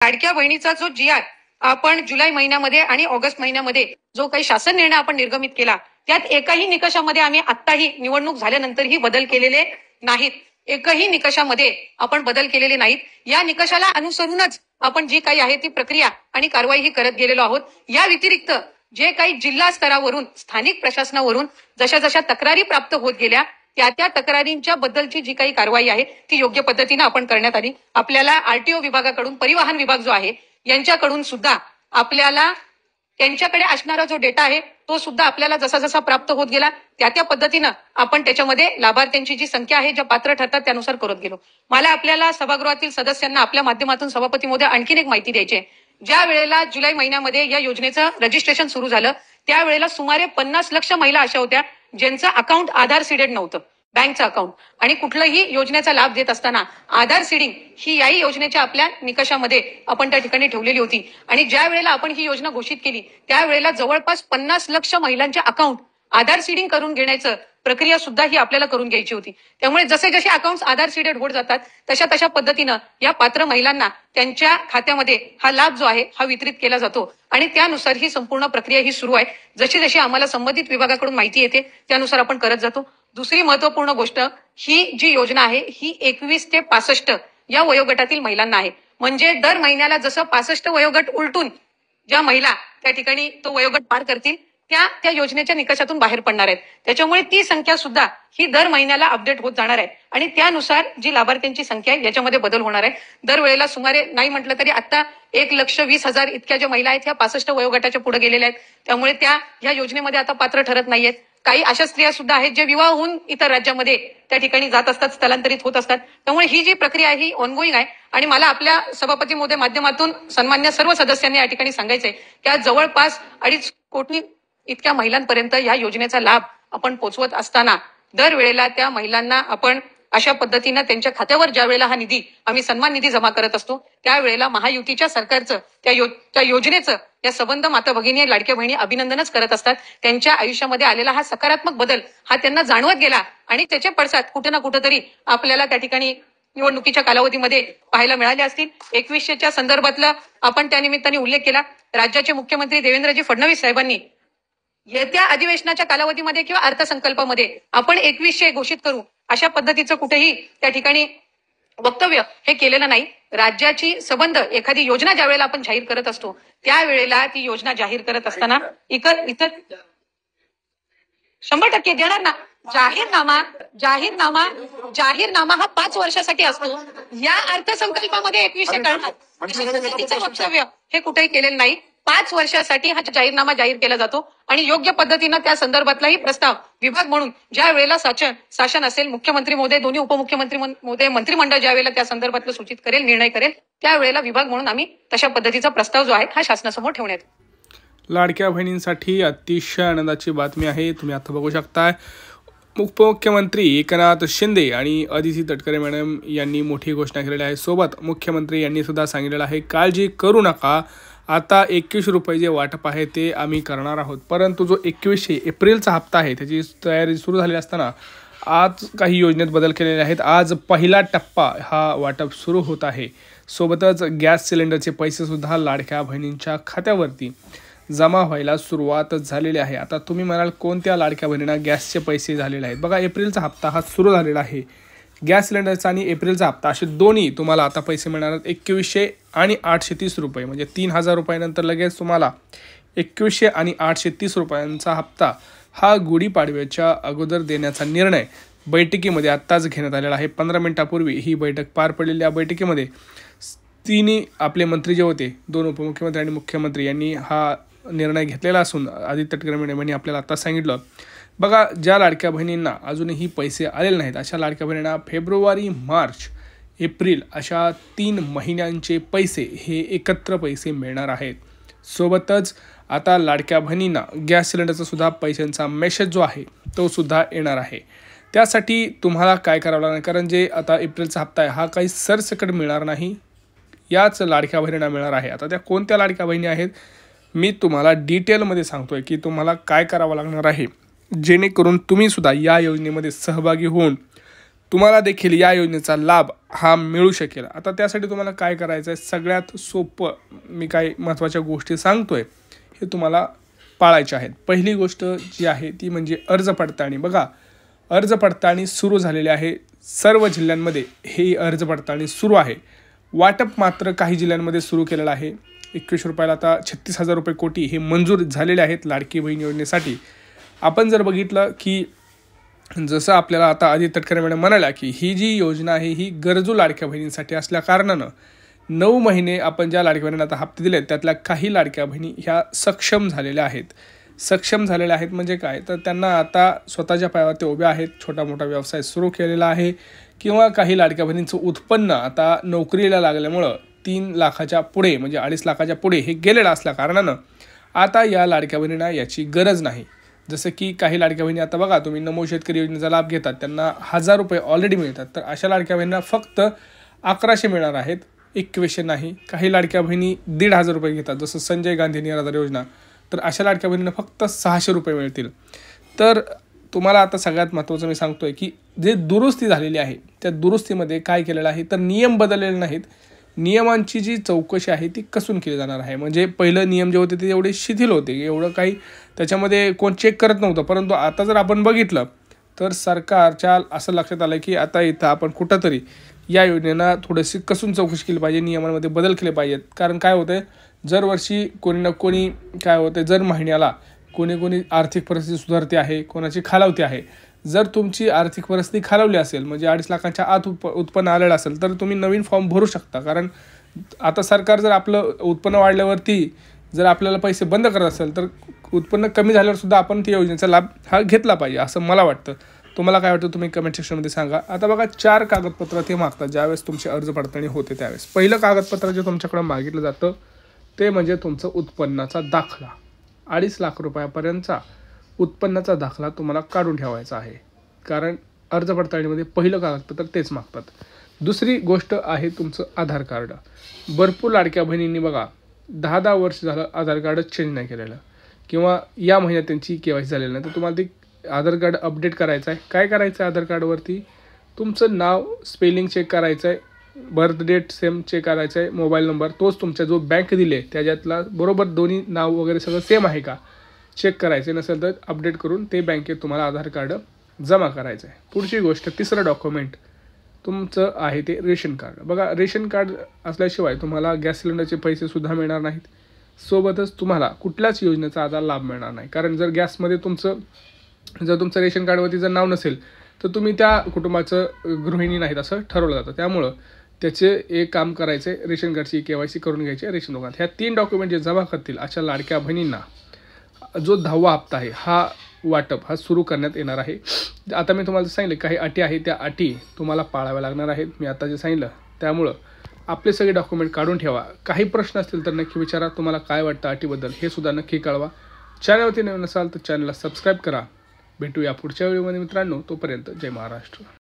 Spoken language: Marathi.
लाडक्या बहिणीचा जो जी.आर. आपण जुलै महिन्यामध्ये आणि ऑगस्ट महिन्यामध्ये जो काही शासन निर्णय आपण निर्गमित केला, त्यात एकाही निकषामध्ये आम्ही आत्ताही निवडणूक झाल्यानंतरही बदल केलेले नाहीत. एकही निकषामध्ये आपण बदल केलेले नाहीत. या निकषाला अनुसरूनच आपण जी काही आहे ती प्रक्रिया आणि कारवाई ही करत गेलेलो आहोत. या व्यतिरिक्त जे काही जिल्हा स्तरावरून, स्थानिक प्रशासनावरून जशा जशा तक्रारी प्राप्त होत गेल्या, त्या तक्रारींच्या बद्दलची जी काही कारवाई आहे ती योग्य पद्धतीने आपण करण्यात आली. आपल्याला आरटीओ विभागाकडून, परिवहन विभाग जो आहे यांच्याकडून सुद्धा आपल्याला त्यांच्याकडे असणारा जो डेटा आहे तो सुद्धा आपल्याला जसा जसा प्राप्त होत गेला त्या पद्धतीनं आपण त्याच्यामध्ये लाभार्थ्यांची जी संख्या आहे, ज्या पात्र ठरतात त्यानुसार करत गेलो. मला आपल्याला सभागृहातील सदस्यांना आपल्या माध्यमातून सभापती महोदय आणखीन एक माहिती द्यायची आहे. ज्या वेळेला जुलै महिन्यामध्ये या योजनेचं रजिस्ट्रेशन सुरू झालं त्यावेळेला सुमारे 50 लक्ष महिला अशा होत्या ज्यांचं अकाउंट आधार सीडेड नव्हतं, बँकचं अकाउंट. आणि कुठल्याही योजनेचा लाभ देत असताना आधार सीडिंग ही याही योजनेच्या आपल्या निकषामध्ये आपण त्या ठिकाणी ठेवलेली होती. आणि ज्या वेळेला आपण ही योजना घोषित केली त्यावेळेला जवळपास 50 लक्ष महिलांचे अकाउंट आधार सीडिंग करून घेण्याचं प्रक्रिया सुद्धा ही आपल्याला करून घ्यायची होती. त्यामुळे जसे जसे अकाउंट आधार सीडेड होत जातात तशा तशा पद्धतीनं या पात्र महिलांना त्यांच्या खात्यामध्ये हा लाभ जो आहे हा वितरित केला जातो आणि त्यानुसार ही संपूर्ण प्रक्रिया ही सुरू आहे. जशी जशी आम्हाला संबंधित विभागाकडून माहिती येते त्यानुसार आपण करत जातो. दुसरी महत्वपूर्ण गोष्ट, ही जी योजना आहे ही 21 ते 65 या वयोगटातील महिलांना आहे. म्हणजे दर महिन्याला जसं 65 वयोगट उलटून ज्या महिला त्या ठिकाणी तो वयोगट पार करतील त्या योजनेच्या निकषातून बाहेर पडणार आहेत. त्याच्यामुळे ती संख्या सुद्धा ही दर महिन्याला अपडेट होत जाणार आहे आणि त्यानुसार जी लाभार्थ्यांची संख्या आहे याच्यामध्ये बदल होणार आहे. दरवेळेला सुमारे नाही म्हटलं तरी आता 1,20,000 इतक्या ज्या महिला आहेत ह्या 65 वयोगटाच्या पुढे गेलेल्या आहेत. त्यामुळे त्या ह्या योजनेमध्ये आता पात्र ठरत नाहीयेत. काही अशा स्त्रिया सुद्धा आहेत जे विवाह होऊन इतर राज्यामध्ये त्या ठिकाणी जात असतात, स्थलांतरित होत असतात. त्यामुळे ही जी प्रक्रिया आहे ही ऑनगोईंग आहे आणि मला आपल्या सभापती महोदय माध्यमातून सन्मान्य सर्व सदस्यांनी या ठिकाणी सांगायचंय की जवळपास 2.5 कोटी इतक्या महिलांपर्यंत या योजनेचा लाभ आपण पोहोचवत असताना दरवेळेला त्या महिलांना आपण अशा पद्धतीनं त्यांच्या खात्यावर ज्या वेळेला हा निधी आम्ही सन्मान निधी जमा करत असतो त्यावेळेला महायुतीच्या सरकारचं त्या योजनेचं या संबंध माता भगिनी लाडक्या बहिणी अभिनंदनच करत असतात. त्यांच्या आयुष्यामध्ये आलेला हा सकारात्मक बदल हा त्यांना जाणवत गेला आणि त्याचे पडसाद कुठे ना कुठेतरी आपल्याला त्या ठिकाणी निवडणुकीच्या कालावधीमध्ये पाहायला मिळाले असतील. 2100च्या संदर्भातला आपण त्या निमित्ताने उल्लेख केला. राज्याचे मुख्यमंत्री देवेंद्रजी फडणवीस साहेबांनी येत्या अधिवेशनाच्या कालावधीमध्ये किंवा अर्थसंकल्पामध्ये आपण 2100 घोषित करू अशा पद्धतीचं कुठेही त्या ठिकाणी वक्तव्य हे केलेलं नाही. राज्याची संबंध एखादी योजना ज्या वेळेला आपण जाहीर करत असतो त्यावेळेला ती योजना जाहीर करत असताना इतर 100% देणार ना. जाहीरनामा हा 5 वर्षासाठी असतो. या अर्थसंकल्पामध्ये 2100 करणार वक्तव्य हे कुठेही केलेलं नाही. 5 वर्षासाठी हा जाहीरनामा जाहीर केला जातो आणि योग्य पद्धतीनं त्या संदर्भातलाही प्रस्ताव विभाग म्हणून ज्या वेळेला शासन असेल, मुख्यमंत्री महोदय, दोन्ही उपमुख्यमंत्री महोदय, मंत्रिमंडळ ज्या वेळेला त्या संदर्भातलं सूचित करेल, निर्णय करेल त्यावेळेला विभाग म्हणून आम्ही तशा पद्धतीचा प्रस्ताव जो आहे हा शासनासमोर ठेवण्यात. लाडक्या बहिणींसाठी अतिशय आनंदाची बातमी आहे. तुम्ही आता बघू शकताय उपमुख्यमंत्री एकनाथ शिंदे आणि अदिती तटकरे मॅडम यांनी मोठी घोषणा केलेली आहे. सोबत मुख्यमंत्री यांनी सुद्धा सांगितलेलं आहे काळजी करू नका, आता 21 रुपये जे वाटप आहे ते आम्ही करणार आहोत. परंतु जो 21 एप्रिलचा हप्ता आहे त्याची तयारी सुरू झाली असताना आज काही योजनेत बदल केलेले आहेत. आज पहिला टप्पा हा वाटप सुरू होत आहे. सोबतच गॅस सिलेंडरचे पैसेसुद्धा लाडक्या बहिणींच्या खात्यावरती जमा व्हायला सुरुवात झालेली आहे. आता तुम्ही म्हणाल कोणत्या लाडक्या बहिणींना गॅसचे पैसे झालेले आहेत. बघा, एप्रिलचा हप्ता हा सुरू झालेला आहे. गॅस सिलेंडरचा आणि एप्रिलचा हप्ता असे दोन्ही तुम्हाला आता पैसे मिळणार आहेत. 2100 आणि 830 रुपये म्हणजे 3000 रुपयानंतर लगेच तुम्हाला 2100 आणि 830 रुपयांचा हप्ता हा गुढीपाडव्याच्या अगोदर देण्याचा निर्णय बैठकीमध्ये आत्ताच घेण्यात आलेला आहे. 15 मिनिटापूर्वी ही बैठक पार पडलेली. या बैठकीमध्ये तिन्ही आपले मंत्री जे होते, 2 उपमुख्यमंत्री आणि मुख्यमंत्री यांनी हा निर्णय घेतलेला असून आदित्य तटकरे मॅडम यांनी आपल्याला आता सांगितलं. बघा, ज्या लाडक्या बहिणींना अजूनही पैसे आलेले नाहीत अशा लाडक्या बहिणींना फेब्रुवारी, मार्च, एप्रिल अशा 3 महिन्यांचे पैसे हे एकत्र पैसे मिळणार आहेत. सोबतच आता लाडक्या बहिणींना गॅस सिलेंडरचा सुद्धा पैशांचा मेसेज जो आहे तो सुद्धा येणार आहे. त्यासाठी तुम्हाला काय करावं लागणार, कारण जे आता एप्रिलचा हप्ता आहे हा काही सरसकट मिळणार नाही, याच लाडक्या बहिणींना मिळणार आहे. आता त्या कोणत्या लाडक्या बहिणी आहेत मी तुम्हाला डिटेलमध्ये सांगतोय की तुम्हाला काय करावं लागणार आहे जेणेकरून तुम्ही सुद्धा या योजनेमध्ये सहभागी होऊन तुम्हाला देखील या योजनेचा लाभ हा मिळू शकेल. आता त्यासाठी तुम्हाला काय करायचं आहे, सगळ्यात सोपं मी काही महत्त्वाच्या गोष्टी सांगतोय हे तुम्हाला पाळायचे आहेत. पहिली गोष्ट जी आहे ती म्हणजे अर्ज पडताळणी. बघा, अर्ज पडताळणी सुरू झालेली आहे. सर्व जिल्ह्यांमध्ये ही अर्ज पडताळणी सुरू आहे. वाटप मात्र काही जिल्ह्यांमध्ये सुरू केलेलं आहे. 21 रुपयाला आता 36,000 रुपये कोटी हे मंजूर झालेले आहेत लाडकी बहीण योजनेसाठी. आपण जर बघितलं की जसं आपल्याला आता आधी तटकरे मॅडम म्हणाल्या की ही जी योजना आहे ही गरजू लाडक्या बहिणींसाठी असल्या कारणानं 9 महिने आपण ज्या लाडक्या बहिणींना आता हप्ते दिलेत त्यातल्या काही लाडक्या बहिणी ह्या सक्षम झालेल्या आहेत. सक्षम झालेल्या आहेत म्हणजे काय, तर त्यांना आता स्वतःच्या पायावर ते उभ्या आहेत. छोटा मोठा व्यवसाय सुरू केलेला आहे किंवा काही लाडक्या बहिणींचं उत्पन्न आता नोकरीला लागल्यामुळं 3 लाखाच्या पुढे म्हणजे 2.5 लाखाच्या पुढे हे गेलेलं असल्या कारणानं आता या लाडक्या बहिणींना याची गरज नाही. जसं की काही लाडक्या बहिणी आता बघा, तुम्ही नमो शेतकरी योजनेचा लाभ घेतात त्यांना 1000 रुपये ऑलरेडी मिळतात. तर अशा लाडक्या बहिणींना फक्त 1100 मिळणार आहेत, 2100 नाही. काही लाडक्या बहिणी 1,500 रुपये घेतात, जसं संजय गांधी निराधार योजना. तर अशा लाडक्या बहिणींना फक्त 600 रुपये मिळतील. तर तुम्हाला आता सगळ्यात महत्त्वाचं मी सांगतोय की जे दुरुस्ती झालेली आहे त्या दुरुस्तीमध्ये काय केलेलं आहे, तर नियम बदललेले नाहीत. नियमांची जी चौकशी आहे ती कसून केली जाणार आहे. म्हणजे पहिलं नियम जे होते ते एवढे शिथिल होते, एवढं काही त्याच्यामध्ये कोण चेक करत नव्हतं. परंतु आता जर आपण बघितलं तर सरकारच्या असं लक्षात आलं की आता इथं आपण कुठंतरी या योजनेला थोडीशी कसून चौकशी केली पाहिजे, नियमांमध्ये बदल केले पाहिजेत. कारण काय होतं, जर वर्षी कोणी ना कोणी काय होतं, जर महिन्याला कोणी आर्थिक परिस्थिती सुधारते आहे, कोणाची खालावते आहे. जर तुमची आर्थिक परिस्थिती खालावली असेल म्हणजे 2.5 लाखाच्या आत उत्पन्न आलेलं असेल तर तुम्ही नवीन फॉर्म भरू शकता. कारण आता सरकार जर आपलं उत्पन्न वाढल्यावरती जर आपल्याला पैसे बंद करत असेल तर उत्पन्न कमी झाल्यावर सुद्धा आपण त्या योजनेचा लाभ हा घेतला पाहिजे असं मला वाटतं. तुम्हाला काय वाटतं तुम्ही कमेंट सेक्शनमध्ये सांगा. आता बघा, 4 कागदपत्र ते मागतात ज्यावेळेस तुमची अर्ज पडताळणी होते त्यावेळेस. पहिलं कागदपत्र जे तुमच्याकडं मागितलं जातं ते म्हणजे तुमचं उत्पन्नाचा दाखला. 2.5 लाख रुपयापर्यंतचा उत्पन्नाचा दाखला तुम्हाला काढून ठेवायचा आहे. कारण अर्ज पडताळणीमध्ये पहिलं कागदपत्र तेच मागतात. दुसरी गोष्ट आहे तुमचं आधार कार्ड. भरपूर लाडक्या बहिणींनी बघा 10 वर्ष झालं आधार कार्ड चेंज नाही केलेलं किंवा या महिन्यात त्यांची KYC झालेलं नाही. तर तुम्हाला ते आधार कार्ड अपडेट करायचं आहे. काय करायचं आहे, आधार कार्डवरती तुमचं नाव स्पेलिंग चेक करायचं आहे, बर्थ डेट सेम चेक करायचं आहे, मोबाईल नंबर तोच तुमच्या जो बँक दिले त्याच्यातला बरोबर दोन्ही नाव वगैरे सगळं सेम आहे का चेक करायचे. नसेल तर अपडेट करून ते बँकेत तुम्हाला आधार कार्ड जमा करायचं आहे. पुढची गोष्ट, तिसरं डॉक्युमेंट तुमचं आहे ते रेशन कार्ड. बघा, रेशन कार्ड असल्याशिवाय तुम्हाला गॅस सिलेंडरचे पैसेसुद्धा मिळणार नाहीत. सोबतच तुम्हाला कुठल्याच योजनेचा आता लाभ मिळणार नाही. कारण जर गॅसमध्ये तुमचं रेशन कार्डवरती जर नाव नसेल तर तुम्ही त्या कुटुंबाचं गृहिणी नाहीत असं ठरवलं जातं. त्यामुळं त्याचे एक काम करायचं आहे, रेशन कार्डची KYC करून घ्यायची रेशन दुकानात. ह्या 3 डॉक्युमेंट जे जमा करतील अशा लाडक्या बहिणींना जो 10वा हप्ता आहे हा वाटप हा सुरू करण्यात येणार आहे. आता मी तुम्हाला सांगितलं काही अटी आहे, त्या अटी तुम्हाला पाळाव्या लागणार आहेत. मी आता जे सांगितलं त्यामुळं आपले सगळे डॉक्युमेंट काढून ठेवा. काही प्रश्न असतील तर नक्की विचारा. तुम्हाला काय वाटतं अटीबद्दल हे सुद्धा नक्की कळवा. चॅनलवरती नवीन असाल तर चॅनलला सबस्क्राईब करा. भेटूया पुढच्या व्हिडिओमध्ये मित्रांनो. तोपर्यंत जय महाराष्ट्र.